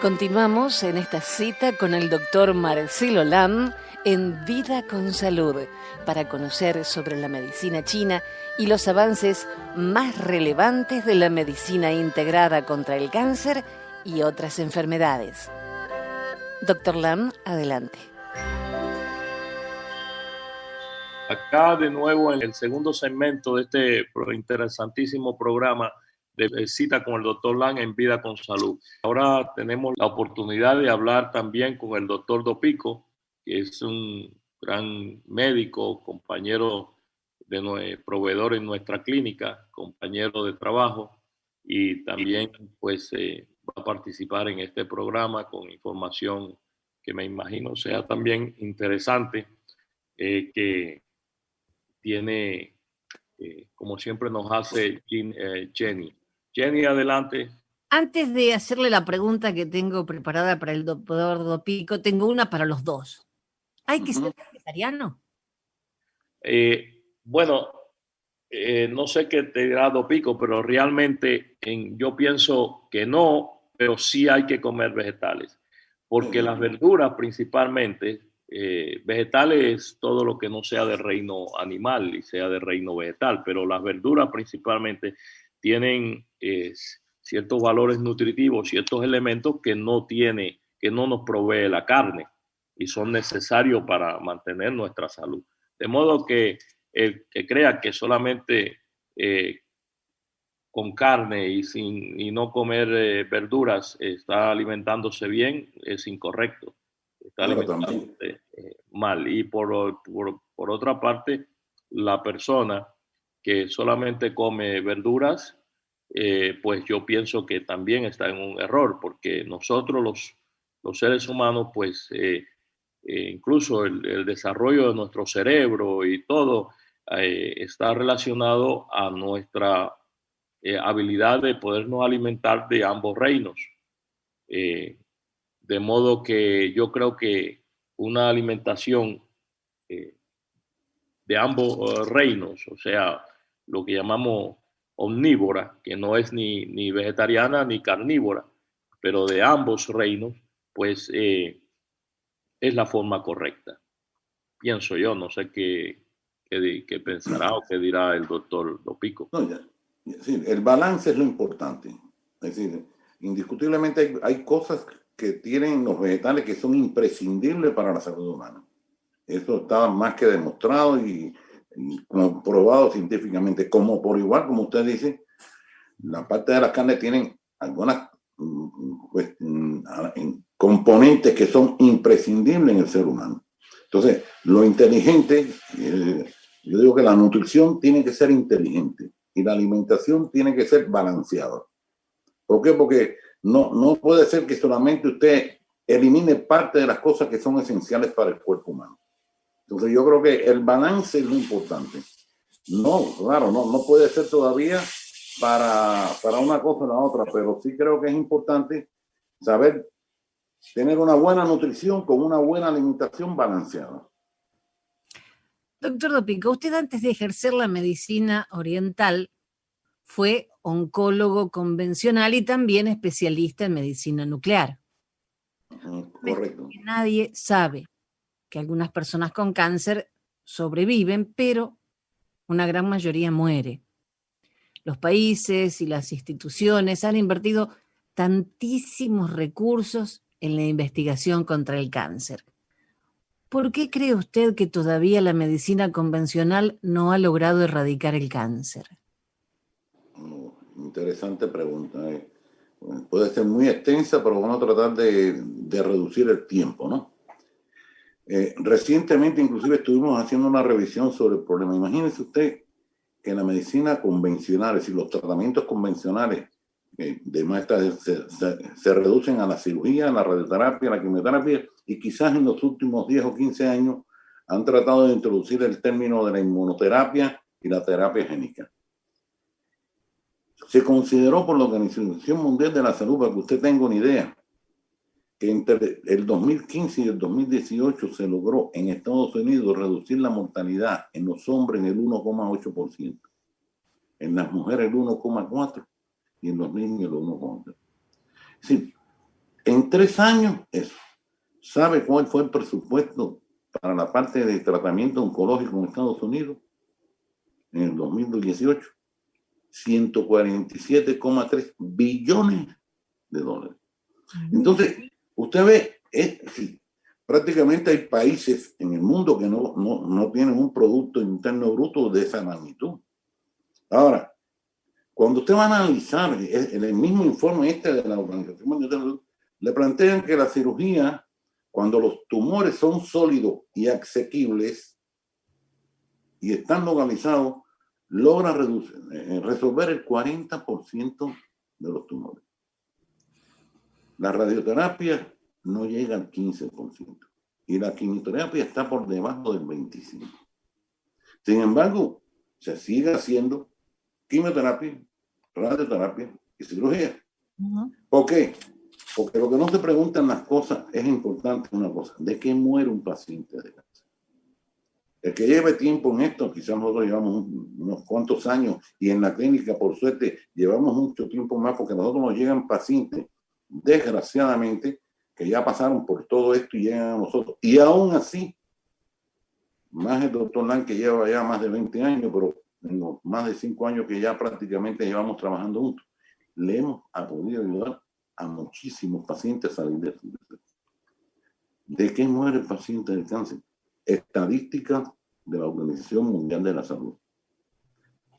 Continuamos en esta cita con el doctor Marcelo Lam en Vida con Salud para conocer sobre la medicina china y los avances más relevantes de la medicina integrada contra el cáncer y otras enfermedades. Doctor Lam, adelante. Acá de nuevo en el segundo segmento de este interesantísimo programa de cita con el doctor Lam en Vida con Salud. Ahora tenemos la oportunidad de hablar también con el doctor Dopico, que es un gran médico, compañero proveedor en nuestra clínica, compañero de trabajo, y también pues va a participar en este programa con información que me imagino sea también interesante, que tiene, como siempre nos hace Jenny. Jenny, adelante. Antes de hacerle la pregunta que tengo preparada para el doctor Dopico, tengo una para los dos. ¿Hay que ser vegetariano? Bueno, no sé qué te dirá Dopico, pero realmente yo pienso que no, pero sí hay que comer vegetales, porque las verduras principalmente, vegetales es todo lo que no sea del reino animal y sea del reino vegetal, pero las verduras principalmente tienen ciertos valores nutritivos, ciertos elementos que no nos provee la carne y son necesarios para mantener nuestra salud. De modo que el que crea que solamente con carne y no comer verduras está alimentándose bien es incorrecto. Está alimentándose mal. Y por otra parte, la persona que solamente come verduras, pues yo pienso que también está en un error, porque nosotros los seres humanos, pues incluso el desarrollo de nuestro cerebro y todo está relacionado a nuestra habilidad de podernos alimentar de ambos reinos. Eh, de modo que yo creo que una alimentación eh, de ambos reinos, o sea, lo que llamamos omnívora, que no es ni vegetariana ni carnívora, pero de ambos reinos, pues es la forma correcta. Pienso yo, no sé qué pensará o qué dirá el doctor Dopico. No, sí, el balance es lo importante. Es decir, indiscutiblemente hay cosas que tienen los vegetales que son imprescindibles para la salud humana. Eso está más que demostrado y comprobado científicamente, como por igual, como usted dice, la parte de las carnes tienen algunas pues, componentes que son imprescindibles en el ser humano. Entonces, lo inteligente, yo digo que la nutrición tiene que ser inteligente y la alimentación tiene que ser balanceada. ¿Por qué? Porque no puede ser que solamente usted elimine parte de las cosas que son esenciales para el cuerpo humano. Entonces yo creo que el balance es lo importante. No, claro, no puede ser todavía para una cosa o la otra, pero sí creo que es importante saber tener una buena nutrición con una buena alimentación balanceada. Doctor Dopico, usted antes de ejercer la medicina oriental fue oncólogo convencional y también especialista en medicina nuclear. Correcto. Nadie sabe que algunas personas con cáncer sobreviven, pero una gran mayoría muere. Los países y las instituciones han invertido tantísimos recursos en la investigación contra el cáncer. ¿Por qué cree usted que todavía la medicina convencional no ha logrado erradicar el cáncer? Interesante pregunta. Puede ser muy extensa, pero vamos a tratar de reducir el tiempo, ¿no? Recientemente, inclusive, estuvimos haciendo una revisión sobre el problema. Imagínese usted que la medicina convencional, es decir, los tratamientos convencionales de maestras se reducen a la cirugía, a la radioterapia, a la quimioterapia, y quizás en los últimos 10 o 15 años han tratado de introducir el término de la inmunoterapia y la terapia génica. Se consideró por la Organización Mundial de la Salud, para que usted tenga una idea, que entre el 2015 y el 2018 se logró en Estados Unidos reducir la mortalidad en los hombres en el 1,8%, en las mujeres el 1,4% y en los niños el 1,3%. Sí, En 3 años, eso. ¿Sabe cuál fue el presupuesto para la parte de tratamiento oncológico en Estados Unidos? En el 2018, 147,3 billones de dólares. Entonces, usted ve, sí, prácticamente hay países en el mundo que no tienen un Producto Interno Bruto de esa magnitud. Ahora, cuando usted va a analizar en el mismo informe de la Organización Mundial de la Salud, le plantean que la cirugía, cuando los tumores son sólidos y asequibles y están localizados, logra resolver el 40% de los tumores. La radioterapia no llega al 15% y la quimioterapia está por debajo del 25%. Sin embargo, se sigue haciendo quimioterapia, radioterapia y cirugía. ¿Por qué? Porque lo que no se preguntan las cosas es importante una cosa: ¿de qué muere un paciente de cáncer? El que lleve tiempo en esto, quizás nosotros llevamos unos cuantos años, y en la clínica, por suerte, llevamos mucho tiempo más, porque a nosotros nos llegan pacientes, desgraciadamente, que ya pasaron por todo esto y llegan a nosotros. Y aún así, más el doctor Lang, que lleva ya más de 20 años, pero en los más de 5 años que ya prácticamente llevamos trabajando juntos, le hemos podido ayudar a muchísimos pacientes a salir de esto. ¿De qué muere el paciente del cáncer? Estadísticas de la Organización Mundial de la Salud.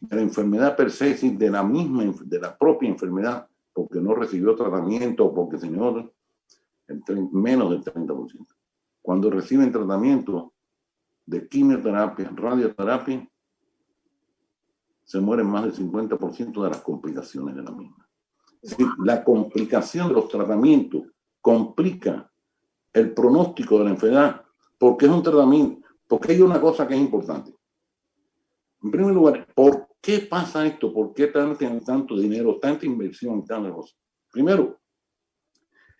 De la enfermedad per se, de la propia enfermedad, porque no recibió tratamiento, porque señor, menos del 30%. Cuando reciben tratamiento de quimioterapia, radioterapia, se mueren más del 50% de las complicaciones de la misma. Es decir, la complicación de los tratamientos complica el pronóstico de la enfermedad, porque es un tratamiento, porque hay una cosa que es importante. En primer lugar, ¿por qué pasa esto? ¿Por qué tanto dinero, tanta inversión, tantas cosas? Primero,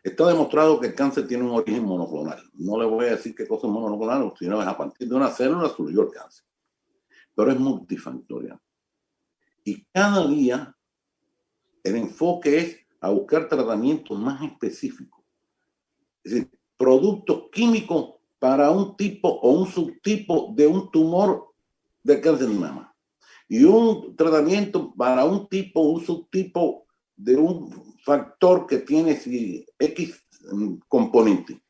está demostrado que el cáncer tiene un origen monoclonal. No le voy a decir qué cosa es monoclonal, sino es a partir de una célula surgió el cáncer. Pero es multifactorial. Y cada día el enfoque es a buscar tratamientos más específicos. Es decir, productos químicos para un tipo o un subtipo de un tumor del cáncer de mama. Y un tratamiento para un tipo o un subtipo de un factor que tiene X componente.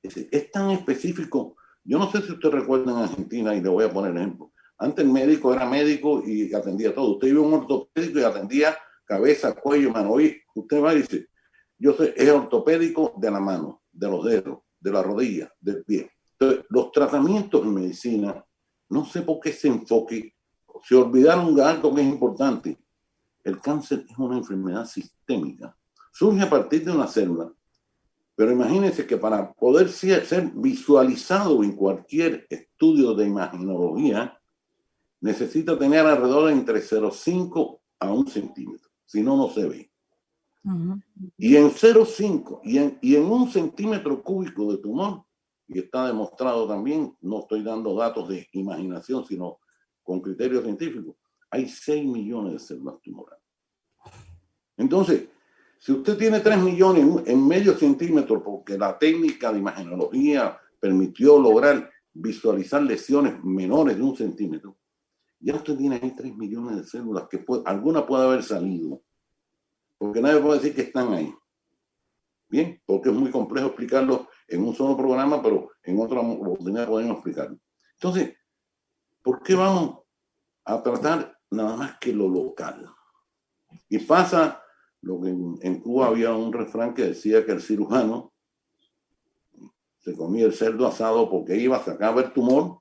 Es tan específico. Yo no sé si usted recuerda en Argentina, y le voy a poner ejemplo. Antes el médico era médico y atendía todo. Usted iba a un ortopédico y atendía cabeza, cuello, mano. Hoy usted va y dice, yo sé, es ortopédico de la mano, de los dedos, de la rodilla, del pie. Entonces, los tratamientos en medicina, no sé por qué ese enfoque, se olvidaron de algo que es importante. El cáncer es una enfermedad sistémica. Surge a partir de una célula, pero imagínense que para poder ser visualizado en cualquier estudio de imagenología, necesita tener alrededor de entre 0,5 a 1 centímetro. Si no, no se ve. Y en 0,5 y en 1 centímetro cúbico de tumor, y está demostrado también, no estoy dando datos de imaginación, sino con criterios científicos, hay 6 millones de células tumorales. Entonces, si usted tiene 3 millones en medio centímetro, porque la técnica de imagenología permitió lograr visualizar lesiones menores de 1 centímetro, ya usted tiene ahí 3 millones de células que alguna puede haber salido, porque nadie puede decir que están ahí. Bien, porque es muy complejo explicarlo en un solo programa, pero en otra oportunidad podemos explicarlo. Entonces, ¿por qué vamos a tratar nada más que lo local? Y pasa lo que en Cuba había un refrán que decía que el cirujano se comía el cerdo asado porque iba a sacar el tumor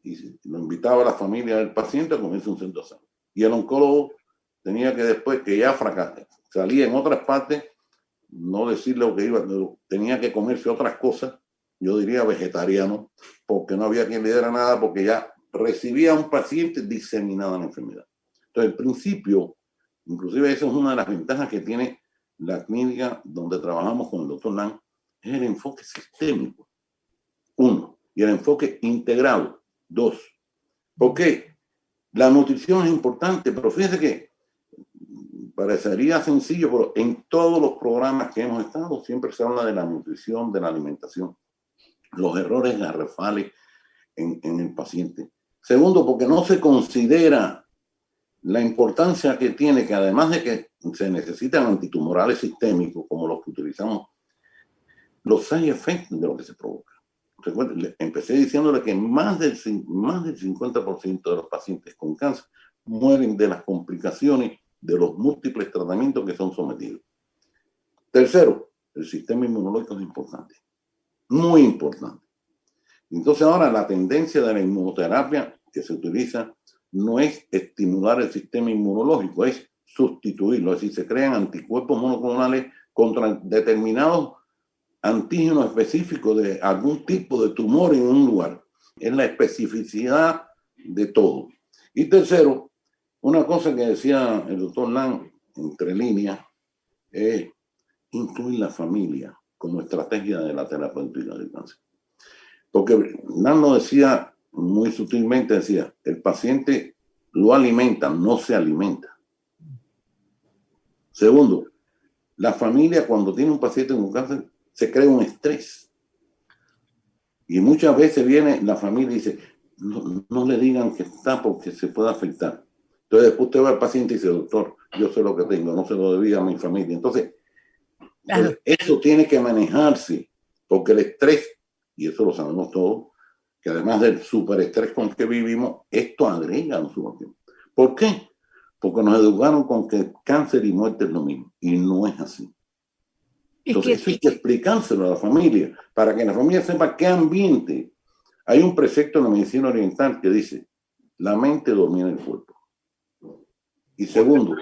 y lo invitaba a la familia del paciente a comerse un cerdo asado. Y el oncólogo tenía que, después que ya fracasó, salía en otras partes, no decirle lo que iba, tenía que comerse otras cosas, yo diría vegetariano, porque no había quien le diera nada, porque ya recibía a un paciente diseminada la enfermedad. Entonces, el principio, inclusive esa es una de las ventajas que tiene la clínica donde trabajamos con el doctor Lang, es el enfoque sistémico, 1, y el enfoque integrado, 2. ¿Por qué? La nutrición es importante, pero fíjense que Parecería sencillo, pero en todos los programas que hemos estado siempre se habla de la nutrición, de la alimentación, los errores garrafales en el paciente. Segundo, porque no se considera la importancia que tiene, que además de que se necesitan antitumorales sistémicos como los que utilizamos, los side effects de lo que se provoca. Recuerden, empecé diciéndole que más del 50% de los pacientes con cáncer mueren de las complicaciones de los múltiples tratamientos que son sometidos. Tercero, el sistema inmunológico es importante, muy importante. Entonces ahora la tendencia de la inmunoterapia que se utiliza no es estimular el sistema inmunológico, es sustituirlo. Es decir, se crean anticuerpos monoclonales contra determinados antígenos específicos de algún tipo de tumor en un lugar. Es la especificidad de todo. Y tercero, una cosa que decía el doctor Lang, entre líneas, es incluir la familia como estrategia de la terapéutica del cáncer. Porque Lang lo decía muy sutilmente, decía, el paciente lo alimenta, no se alimenta. Segundo, la familia cuando tiene un paciente con cáncer se crea un estrés. Y muchas veces viene la familia y dice, no le digan que está porque se puede afectar. Entonces después usted va al paciente y dice, doctor, yo sé lo que tengo, no se lo debía a mi familia. Entonces, claro, eso tiene que manejarse, porque el estrés, y eso lo sabemos todos, que además del superestrés con que vivimos, esto agrega a nosotros. ¿Por qué? Porque nos educaron con que cáncer y muerte es lo mismo, y no es así. Entonces, eso hay que explicárselo a la familia, para que la familia sepa qué ambiente. Hay un precepto en la medicina oriental que dice, la mente domina el cuerpo. Y segundo,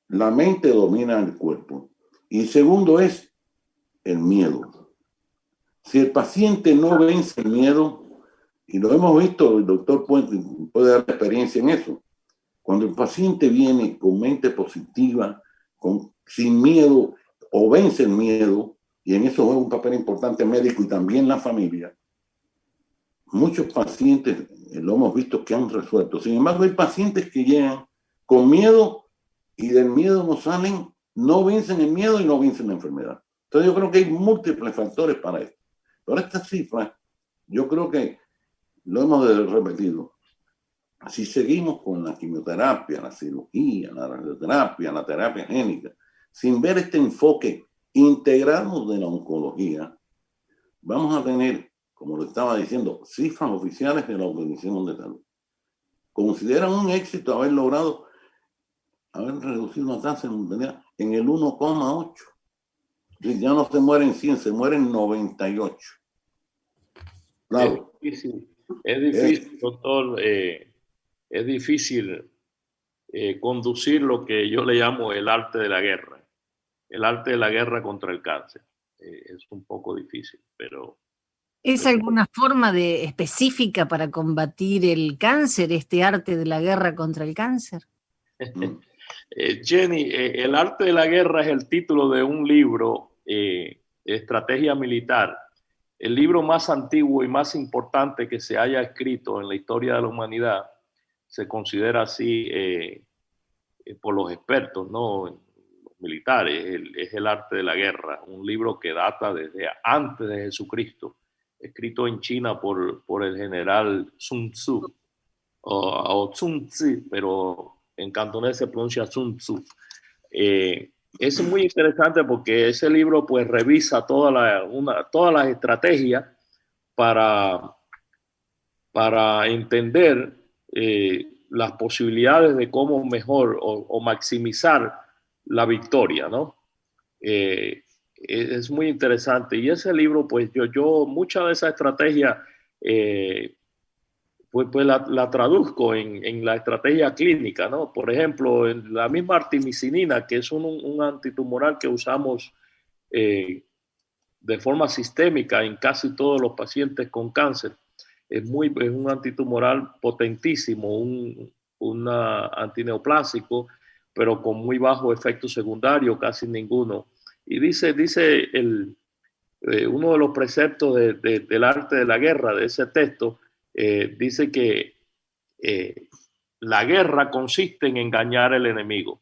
la mente domina el cuerpo. Y segundo es el miedo. Si el paciente no vence el miedo, y lo hemos visto, el doctor puede dar experiencia en eso, cuando el paciente viene con mente positiva, sin miedo, o vence el miedo, y en eso juega un papel importante médico y también la familia, muchos pacientes lo hemos visto que han resuelto. Sin embargo, hay pacientes que llegan con miedo y del miedo no salen, no vencen el miedo y no vencen la enfermedad. Entonces yo creo que hay múltiples factores para esto. Pero estas cifras, yo creo que lo hemos repetido. Si seguimos con la quimioterapia, la cirugía, la radioterapia, la terapia génica, sin ver este enfoque integrado de la oncología, vamos a tener, como lo estaba diciendo, cifras oficiales de la Organización de Salud. Consideran un éxito haber logrado haber reducido la tasa de mortalidad en el 1,8. Ya no se mueren 100, se mueren 98. Claro. Es difícil, doctor, es difícil conducir lo que yo le llamo el arte de la guerra. El arte de la guerra contra el cáncer. Es un poco difícil, pero... ¿Es alguna forma específica para combatir el cáncer, este arte de la guerra contra el cáncer? Jenny, el arte de la guerra es el título de un libro, Estrategia Militar, el libro más antiguo y más importante que se haya escrito en la historia de la humanidad. Se considera así por los expertos, ¿no? Los militares, es el arte de la guerra, un libro que data desde antes de Jesucristo, escrito en China por el general Sun Tzu, o Sun Tzu, pero en cantonés se pronuncia Sun Tzu. Es muy interesante porque ese libro pues revisa todas las estrategias para entender las posibilidades de cómo mejor o maximizar la victoria, ¿no? Es muy interesante. Y ese libro, pues yo mucha de esa estrategia pues la traduzco en la estrategia clínica, ¿no? Por ejemplo, en la misma artemisinina, que es un antitumoral que usamos de forma sistémica en casi todos los pacientes con cáncer, es un antitumoral potentísimo, un antineoplásico, pero con muy bajo efecto secundario, casi ninguno. Y dice uno de los preceptos del arte de la guerra, de ese texto, dice que la guerra consiste en engañar al enemigo.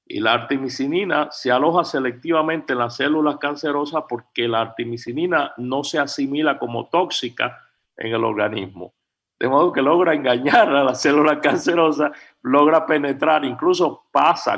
Y la artemisinina se aloja selectivamente en las células cancerosas porque la artemisinina no se asimila como tóxica en el organismo. De modo que logra engañar a las células cancerosas, logra penetrar, incluso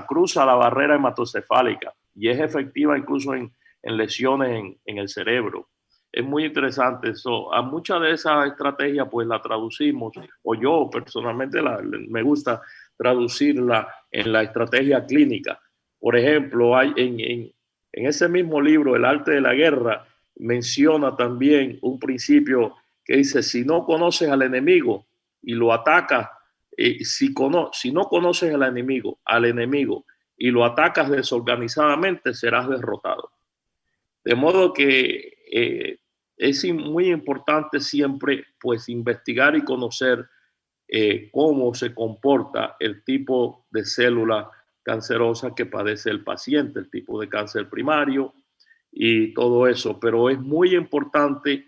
cruza la barrera hematocefálica y es efectiva incluso en lesiones en el cerebro. Es muy interesante eso. A muchas de esas estrategias pues la traducimos, o yo personalmente me gusta traducirla en la estrategia clínica. Por ejemplo, hay en ese mismo libro, El arte de la guerra, menciona también un principio que dice, si no conoces al enemigo y lo atacas, si no conoces al enemigo y lo atacas desorganizadamente, serás derrotado. De modo que es muy importante siempre pues investigar y conocer cómo se comporta el tipo de célula cancerosa que padece el paciente, el tipo de cáncer primario y todo eso. Pero es muy importante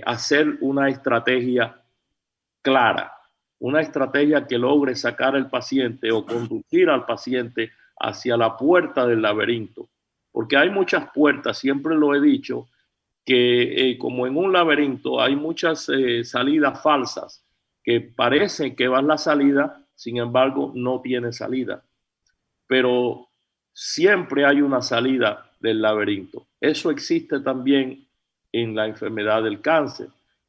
hacer una estrategia clara, una estrategia que logre sacar al paciente o conducir al paciente hacia la puerta del laberinto. Porque hay muchas puertas, siempre lo he dicho, que como en un laberinto hay muchas salidas falsas que parecen que van la salida, sin embargo no tiene salida. Pero siempre hay una salida del laberinto. Eso existe también en la enfermedad del cáncer.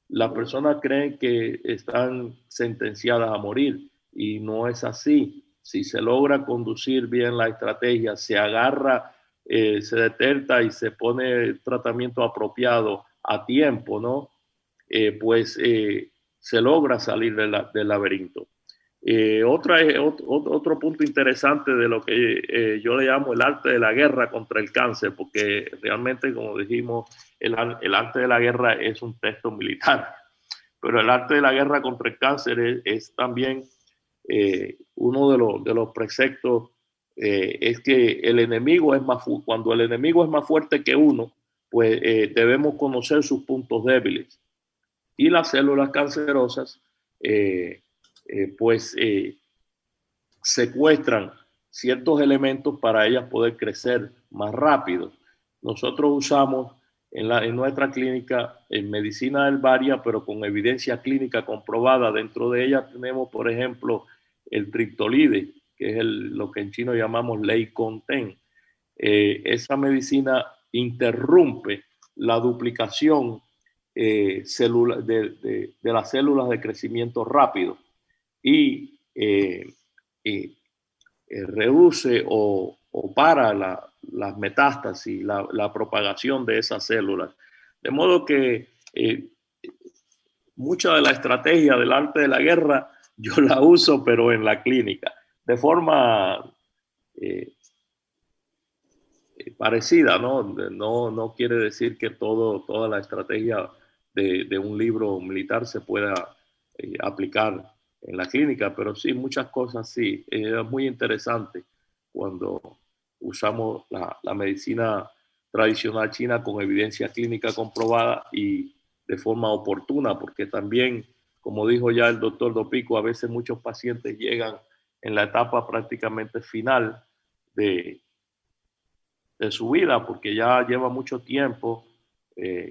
Las personas creen que están sentenciadas a morir y no es así. Si se logra conducir bien la estrategia, se agarra, se detecta y se pone tratamiento apropiado a tiempo, ¿no? Se logra salir del laberinto. Otro punto interesante de lo que yo le llamo el arte de la guerra contra el cáncer, porque realmente, como dijimos, el arte de la guerra es un texto militar, pero el arte de la guerra contra el cáncer es también uno de los preceptos, es que el enemigo cuando el enemigo es más fuerte que uno, pues debemos conocer sus puntos débiles. Y las células cancerosas, secuestran ciertos elementos para ellas poder crecer más rápido. Nosotros usamos en nuestra clínica en medicina herbaria, pero con evidencia clínica comprobada. Dentro de ella tenemos, por ejemplo, el triptolide, que es lo que en chino llamamos Ley-Conten. Esa medicina interrumpe la duplicación de las células de crecimiento rápido y reduce o para las metástasis, la propagación de esas células. De modo que mucha de la estrategia del arte de la guerra yo la uso, pero en la clínica, de forma parecida, ¿no? No quiere decir que toda la estrategia de un libro militar se pueda aplicar en la clínica, pero sí, muchas cosas sí. Es muy interesante cuando usamos la medicina tradicional china con evidencia clínica comprobada y de forma oportuna, porque también, como dijo ya el doctor Dopico, a veces muchos pacientes llegan en la etapa prácticamente final de su vida, porque ya lleva mucho tiempo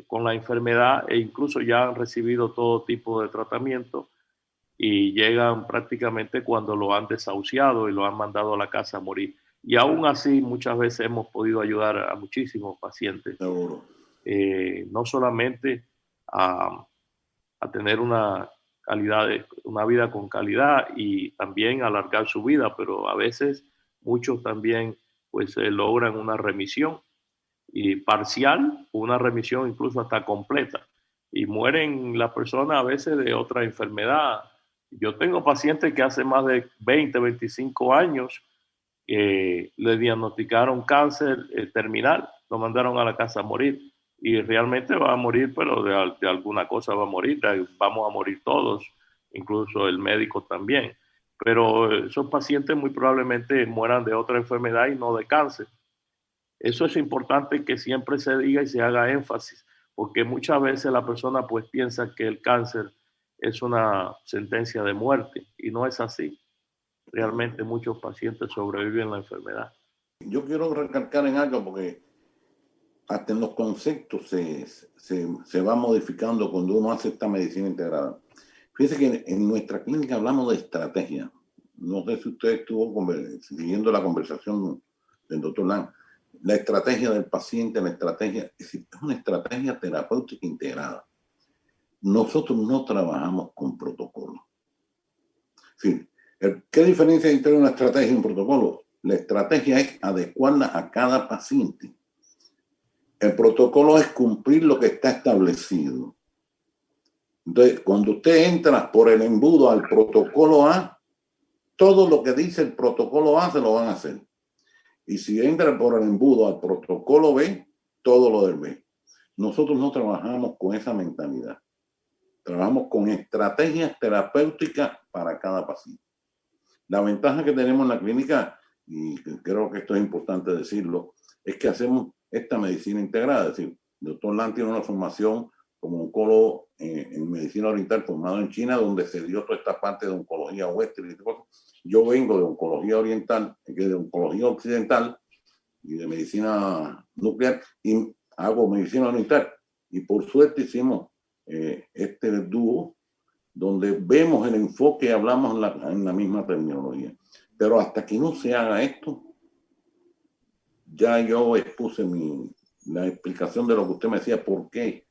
con la enfermedad e incluso ya han recibido todo tipo de tratamiento y llegan prácticamente cuando lo han desahuciado y lo han mandado a la casa a morir. Y aún así muchas veces hemos podido ayudar a muchísimos pacientes, no solamente a tener una vida con calidad y también alargar su vida, pero a veces muchos también pues logran una remisión y parcial, una remisión incluso hasta completa. Y mueren las personas a veces de otra enfermedad. Yo tengo pacientes que hace más de 20, 25 años le diagnosticaron cáncer terminal, lo mandaron a la casa a morir y realmente va a morir, pero de alguna cosa va a morir, vamos a morir todos, incluso el médico también. Pero esos pacientes muy probablemente mueran de otra enfermedad y no de cáncer. Eso es importante que siempre se diga y se haga énfasis, porque muchas veces la persona pues piensa que el cáncer es una sentencia de muerte y no es así. realmente muchos pacientes sobreviven la enfermedad. Yo quiero recalcar en algo porque hasta en los conceptos se va modificando cuando uno hace esta medicina integrada. Fíjense que en nuestra clínica hablamos de estrategia. No sé si usted estuvo siguiendo la conversación del doctor Lang. La estrategia del paciente, la estrategia, es una estrategia terapéutica integrada. Nosotros no trabajamos con protocolos. Sí. ¿Qué diferencia hay entre una estrategia y un protocolo? La estrategia es adecuarla a cada paciente. El protocolo es cumplir lo que está establecido. Entonces, cuando usted entra por el embudo al protocolo A, todo lo que dice el protocolo A se lo van a hacer. Y si entra por el embudo al protocolo B, todo lo del B. Nosotros no trabajamos con esa mentalidad. Trabajamos con estrategias terapéuticas para cada paciente. La ventaja que tenemos en la clínica, y creo que esto es importante decirlo, es que hacemos esta medicina integrada. Es decir, el doctor Lang tiene una formación como oncólogo en medicina oriental formado en China, donde se dio toda esta parte de oncología oeste. Yo vengo de oncología oriental, de oncología occidental y de medicina nuclear, y hago medicina oriental. Y por suerte hicimos este dúo donde vemos el enfoque y hablamos en la misma terminología. Pero hasta que no se haga esto, ya yo expuse la explicación de lo que usted me decía. ¿Por qué?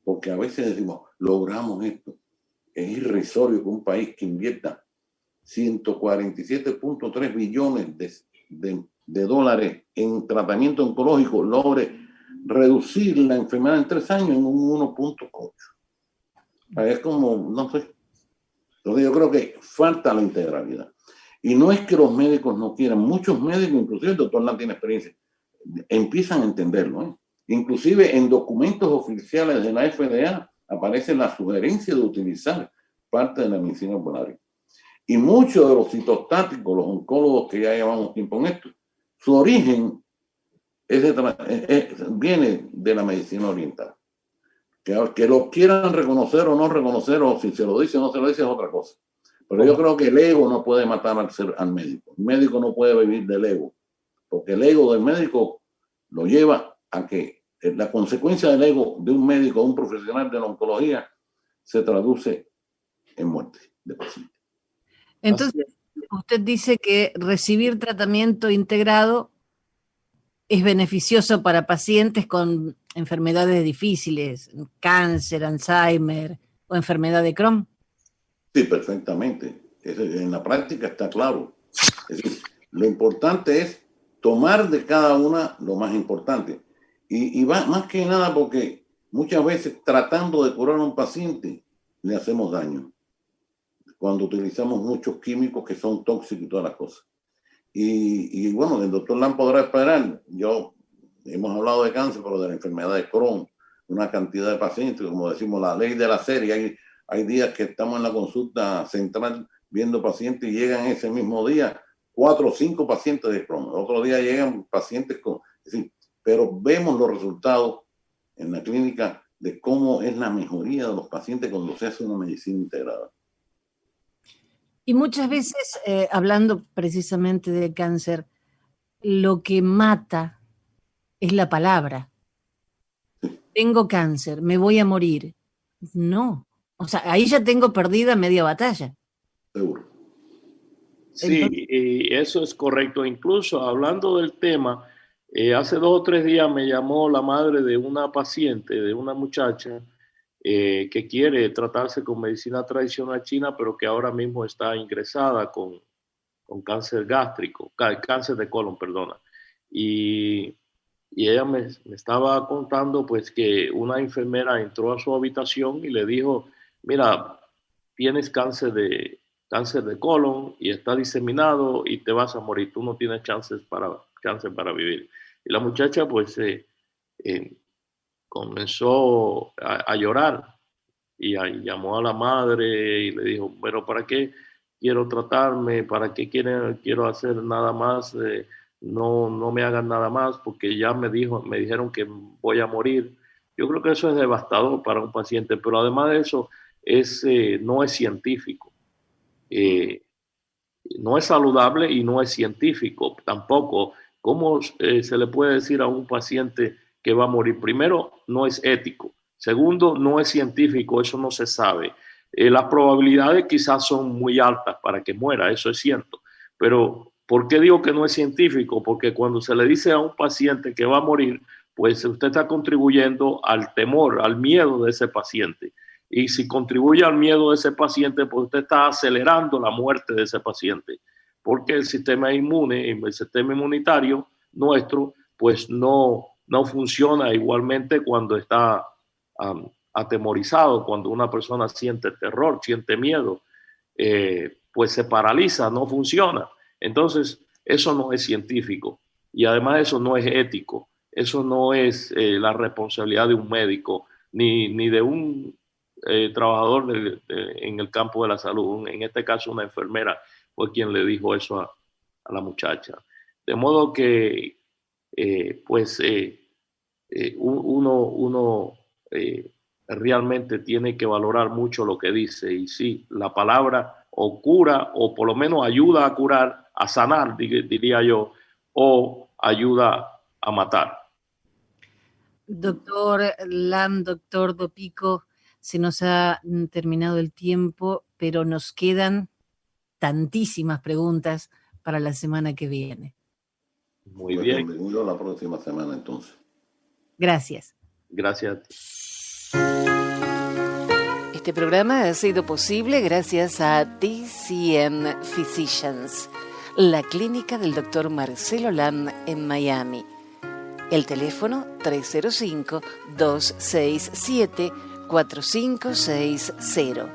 Porque a veces decimos, logramos esto. Es irrisorio que un país que invierta 147.3 billones de dólares en tratamiento oncológico logre reducir la enfermedad en 3 años en un 1.8. Es como, no sé. Entonces yo creo que falta la integralidad. Y no es que los médicos no quieran. Muchos médicos, inclusive el doctor Lang tiene experiencia, empiezan a entenderlo. Inclusive en documentos oficiales de la FDA aparece la sugerencia de utilizar parte de la medicina herbolaria. Y muchos de los citostáticos, los oncólogos que ya llevamos tiempo en esto, su origen viene de la medicina oriental. Que lo quieran reconocer o no reconocer, o si se lo dice o no se lo dice, es otra cosa. Pero yo creo que el ego no puede matar al médico. El médico no puede vivir del ego, porque el ego del médico lo lleva a que la consecuencia del ego de un médico, un profesional de la oncología, se traduce en muerte de paciente. Entonces, usted dice que recibir tratamiento integrado es beneficioso para pacientes con enfermedades difíciles, cáncer, Alzheimer o enfermedad de Crohn. Sí, perfectamente. En la práctica está claro. Es decir, lo importante es tomar de cada una lo más importante. Y va más que nada porque muchas veces tratando de curar a un paciente le hacemos daño. Cuando utilizamos muchos químicos que son tóxicos y todas las cosas. Y bueno, el doctor Lang podrá esperar. Hemos hablado de cáncer, pero de la enfermedad de Crohn, una cantidad de pacientes, como decimos, la ley de la serie. Hay días que estamos en la consulta central viendo pacientes y llegan ese mismo día 4 o 5 pacientes de Crohn. Otro día llegan pacientes con... Es decir, pero vemos los resultados en la clínica de cómo es la mejoría de los pacientes cuando se hace una medicina integrada. Y muchas veces, hablando precisamente del cáncer, lo que mata es la palabra. Tengo cáncer, me voy a morir. No. O sea, ahí ya tengo perdida media batalla. Seguro. Sí, y eso es correcto. Incluso hablando del tema, hace 2 o 3 días me llamó la madre de una paciente, de una muchacha, que quiere tratarse con medicina tradicional china, pero que ahora mismo está ingresada con cáncer gástrico, cáncer de colon, perdona. Y ella me estaba contando pues que una enfermera entró a su habitación y le dijo, mira, tienes cáncer de colon y está diseminado y te vas a morir, tú no tienes chances para vivir. Y la muchacha pues comenzó a llorar y llamó a la madre y le dijo, pero ¿para qué quiero tratarme? ¿Para qué quiero hacer nada más? No me hagan nada más porque ya me dijeron que voy a morir. Yo creo que eso es devastador para un paciente, pero además de eso no es científico. no es saludable y no es científico tampoco. ¿Cómo se le puede decir a un paciente que va a morir? Primero, no es ético. Segundo, no es científico, eso no se sabe. Las probabilidades quizás son muy altas para que muera, eso es cierto. Pero, ¿por qué digo que no es científico? Porque cuando se le dice a un paciente que va a morir, pues usted está contribuyendo al temor, al miedo de ese paciente. Y si contribuye al miedo de ese paciente, pues usted está acelerando la muerte de ese paciente. Porque el sistema inmune, el sistema inmunitario nuestro, pues no funciona igualmente cuando está atemorizado, cuando una persona siente terror, siente miedo, pues se paraliza, no funciona. Entonces, eso no es científico y además eso no es ético, eso no es la responsabilidad de un médico ni de un trabajador en el campo de la salud. En este caso, una enfermera fue quien le dijo eso a la muchacha. De modo que, uno realmente tiene que valorar mucho lo que dice. Y sí, la palabra o cura, o por lo menos ayuda a curar, a sanar, diría yo, o ayuda a matar. Doctor Lam, doctor Dopico, se nos ha terminado el tiempo, pero nos quedan tantísimas preguntas para la semana que viene. Muy bien. Bienvenido la próxima semana entonces. Gracias. Gracias a ti. Este programa ha sido posible gracias a DCM Physicians, la clínica del doctor Marcelo Lam en Miami. El teléfono 305-267-4560.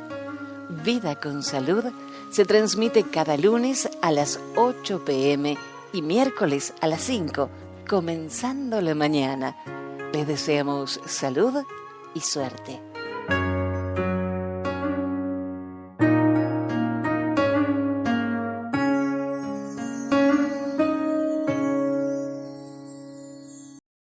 Vida con Salud se transmite cada lunes a las 8 p.m. y miércoles a las 5, comenzando la mañana. Les deseamos salud y suerte.